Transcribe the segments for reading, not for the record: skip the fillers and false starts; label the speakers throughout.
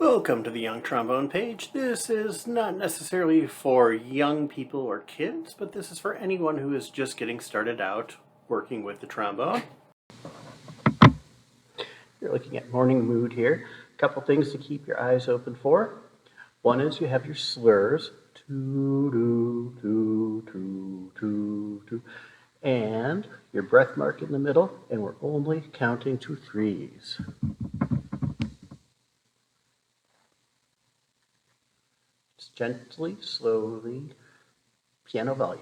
Speaker 1: Welcome to the Young Trombone page. This is not necessarily for young people or kids, but this is for anyone who is just getting started out working with the trombone. You're looking at morning mood here. A couple things to keep your eyes open for. One is you have your slurs, doo, doo, doo, doo, doo, and your breath mark in the middle, and we're only counting to threes. Just gently, slowly, piano volume.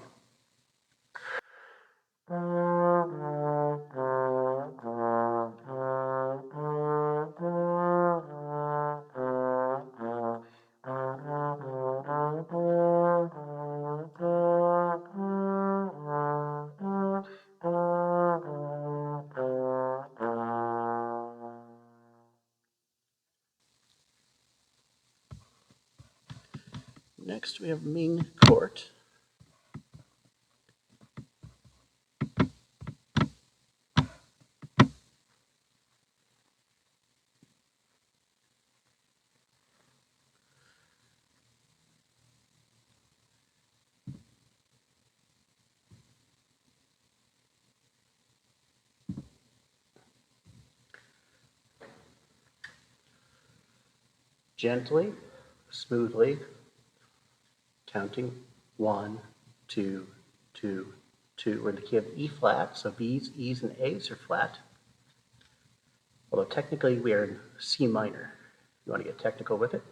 Speaker 1: Next we have Ming Court. Gently, smoothly, counting 1, 2, 2, 2. We're in the key of E flat, so B's, E's, and A's are flat. Although technically we are in C minor. You want to get technical with it?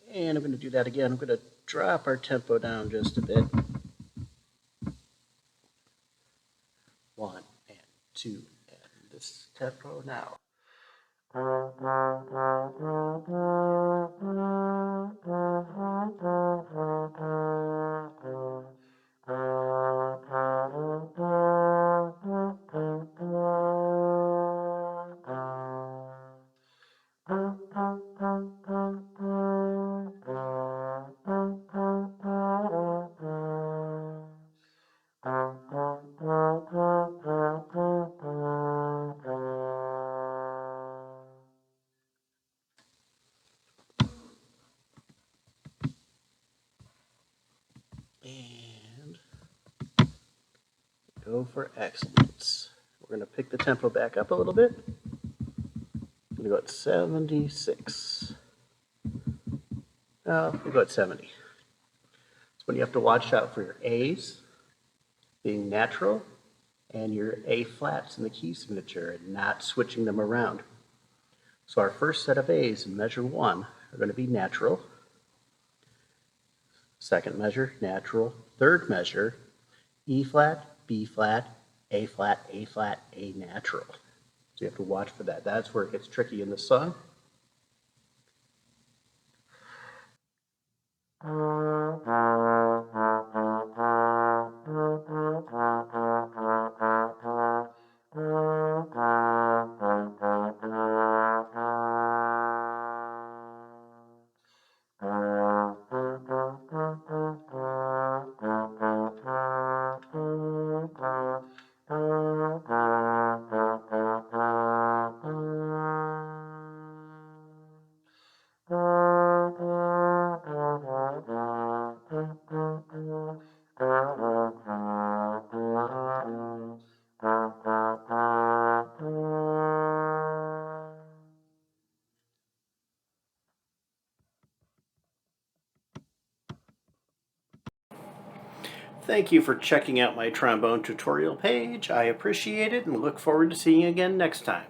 Speaker 1: And I'm going to do that again. I'm going to drop our tempo down just a bit. 1 and 2 and this tempo now. And go for excellence. We're going to pick the tempo back up a little bit. I'm going to go at 76. We'll go at 70. So when you have to watch out for your A's being natural and your A flats in the key signature and not switching them around. So our first set of A's in measure 1 are going to be natural. Second measure, natural. Third measure, E flat, B flat, A flat, A flat, A natural. So you have to watch for that. That's where it gets tricky in the song. Thank you for checking out my trombone tutorial page. I appreciate it and look forward to seeing you again next time.